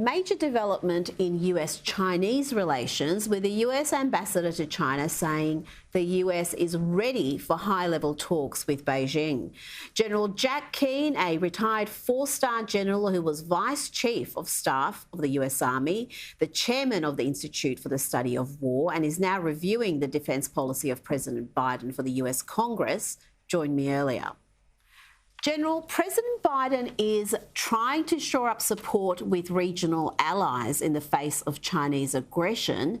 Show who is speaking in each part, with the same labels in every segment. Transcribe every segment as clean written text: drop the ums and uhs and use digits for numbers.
Speaker 1: Major development in US-Chinese relations, with the US ambassador to China saying the US is ready for high-level talks with Beijing. General Jack Keane, a retired four-star general who was Vice Chief of Staff of the US Army, the chairman of the Institute for the Study of War, and is now reviewing the defence policy of President Biden for the US Congress, joined me earlier. General, President Biden is trying to shore up support with regional allies in the face of Chinese aggression.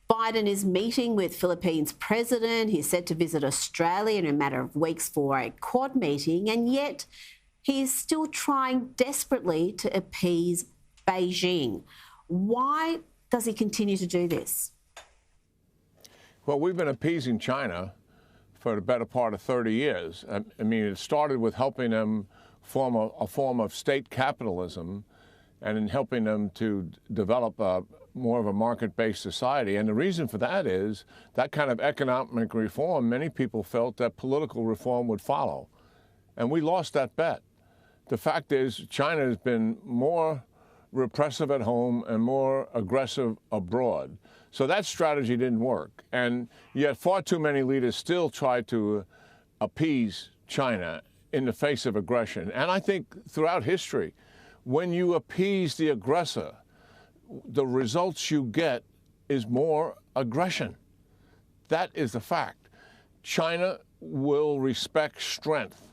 Speaker 1: Biden is meeting with Philippines president. He's set to visit Australia in a matter of weeks for a Quad meeting, and yet he's still trying desperately to appease Beijing. Why does he continue to do this?
Speaker 2: Well, we've been appeasing China for the better part of 30 years. I mean, it started with helping them form a form of state capitalism and in helping them to develop more of a market-based society. And the reason for that is that kind of economic reform, many people felt that political reform would follow. And we lost that bet. The fact is, China has been more repressive at home and more aggressive abroad. So that strategy didn't work. And yet far too many leaders still try to appease China in the face of aggression. And I think throughout history, when you appease the aggressor, the results you get is more aggression. That is the fact. China will respect strength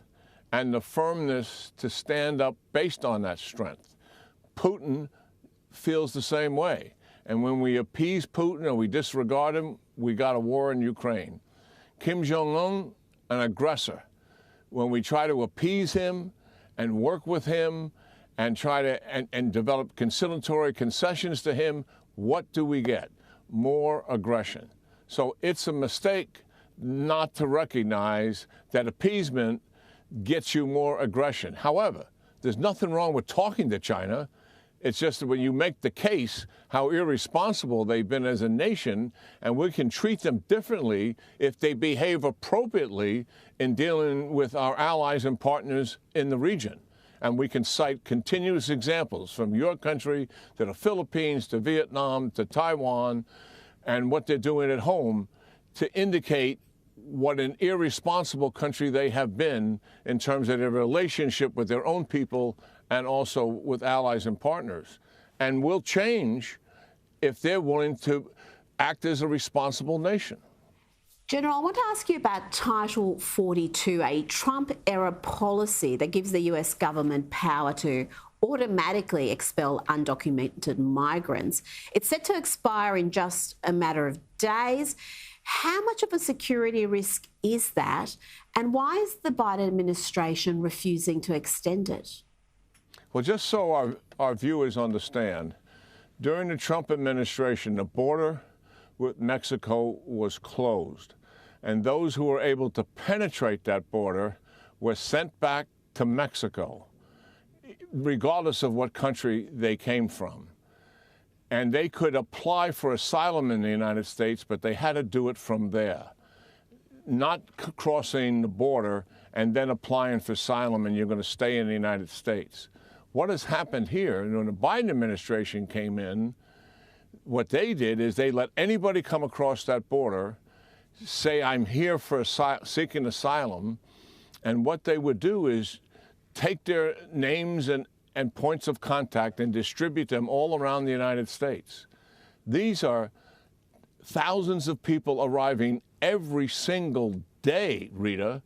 Speaker 2: and the firmness to stand up based on that strength. Putin feels the same way. And when we appease Putin or we disregard him, we got a war in Ukraine. Kim Jong-un, an aggressor. When we try to appease him and work with him and try to and develop conciliatory concessions to him, what do we get? More aggression. So it's a mistake not to recognize that appeasement gets you more aggression. However, there's nothing wrong with talking to China. It's just that when you make the case how irresponsible they've been as a nation, and we can treat them differently if they behave appropriately in dealing with our allies and partners in the region. And we can cite continuous examples from your country to the Philippines, to Vietnam, to Taiwan, and what they're doing at home to indicate what an irresponsible country they have been in terms of their relationship with their own people and also with allies and partners, and will change if they're willing to act as a responsible nation.
Speaker 1: General, I want to ask you about Title 42, a Trump-era policy that gives the US government power to automatically expel undocumented migrants. It's set to expire in just a matter of days. How much of a security risk is that, and why is the Biden administration refusing to extend it?
Speaker 2: Well, just so our viewers understand, during the Trump administration, the border with Mexico was closed, and those who were able to penetrate that border were sent back to Mexico, regardless of what country they came from. And they could apply for asylum in the United States, but they had to do it from there, not crossing the border and then applying for asylum and you're going to stay in the United States. What has happened here, when the Biden administration came in, what they did is they let anybody come across that border, say, I'm here for seeking asylum, and what they would do is take their names and points of contact and distribute them all around the United States. These are thousands of people arriving every single day, Rita,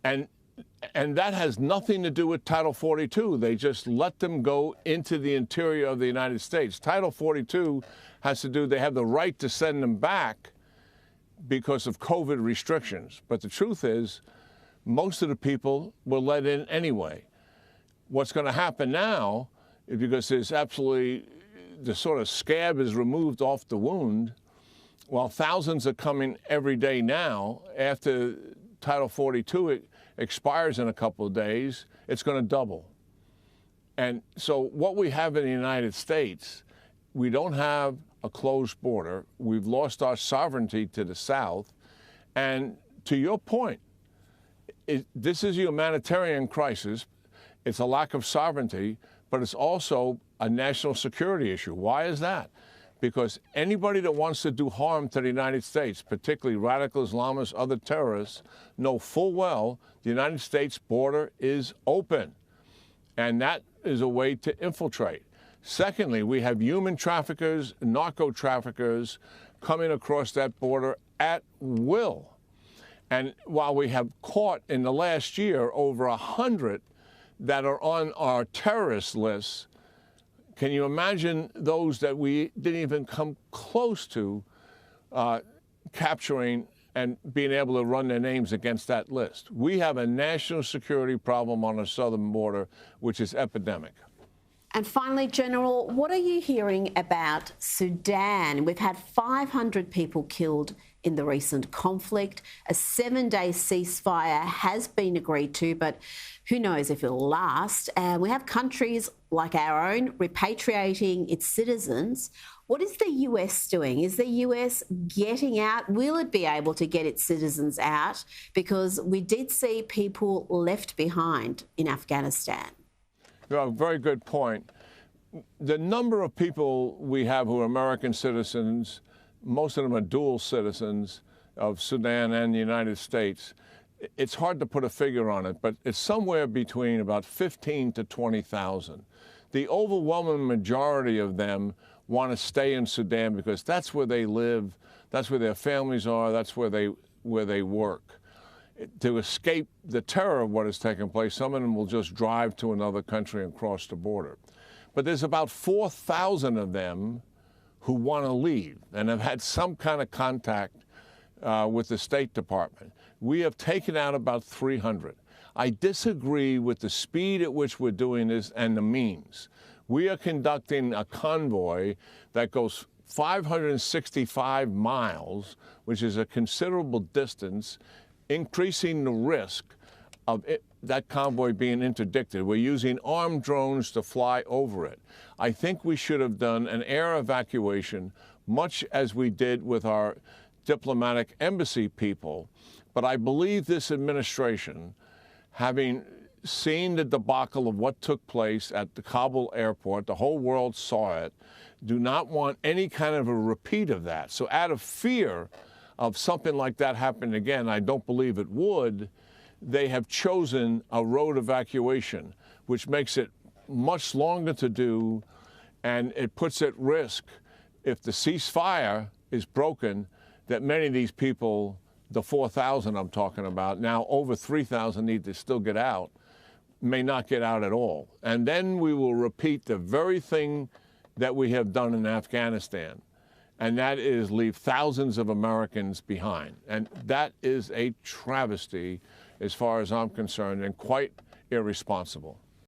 Speaker 2: and that has nothing to do with Title 42. They just let them go into the interior of the United States. Title 42 has to do, they have the right to send them back because of COVID restrictions. But the truth is, most of the people were let in anyway. What's going to happen now is, because there's absolutely, the sort of scab is removed off the wound, while thousands are coming every day now, after Title 42 expires in a couple of days, it's going to double. And so what we have in the United States, we don't have a closed border. We've lost our sovereignty to the south. And to your point, this is a humanitarian crisis. It's a lack of sovereignty, but it's also a national security issue. Why is that? Because anybody that wants to do harm to the United States, particularly radical Islamists, other terrorists, know full well the United States border is open. And that is a way to infiltrate. Secondly, we have human traffickers, narco traffickers coming across that border at will. And while we have caught in the last year over 100 that are on our terrorist lists, can you imagine those that we didn't even come close to capturing and being able to run their names against that list? We have a national security problem on the southern border, which is epidemic.
Speaker 1: And finally, General, what are you hearing about Sudan? We've had 500 people killed in the recent conflict. A 7-day ceasefire has been agreed to, but who knows if it'll last. And we have countries like our own repatriating its citizens. What is the US doing? Is the US getting out? Will it be able to get its citizens out? Because we did see people left behind in Afghanistan.
Speaker 2: A very good point. The number of people we have who are American citizens, most of them are dual citizens of Sudan and the United States. It's hard to put a figure on it, but it's somewhere between about 15 to 20,000. The overwhelming majority of them want to stay in Sudan because that's where they live, that's where their families are, that's where they work. To escape the terror of what has taken place, some of them will just drive to another country and cross the border. But there's about 4,000 of them who want to leave and have had some kind of contact with the State Department. We have taken out about 300. I disagree with the speed at which we're doing this and the means. We are conducting a convoy that goes 565 miles, which is a considerable distance, increasing the risk of that convoy being interdicted. We're using armed drones to fly over it. I think we should have done an air evacuation, much as we did with our diplomatic embassy people. But I believe this administration, having seen the debacle of what took place at the Kabul airport, the whole world saw it, do not want any kind of a repeat of that. So out of fear of something like that happening again, I don't believe it would, they have chosen a road evacuation, which makes it much longer to do, and it puts at risk, if the ceasefire is broken, that many of these people, the 4,000 I'm talking about, now over 3,000 need to still get out, may not get out at all. And then we will repeat the very thing that we have done in Afghanistan, and that is leave thousands of Americans behind. And that is a travesty as far as I'm concerned, and quite irresponsible.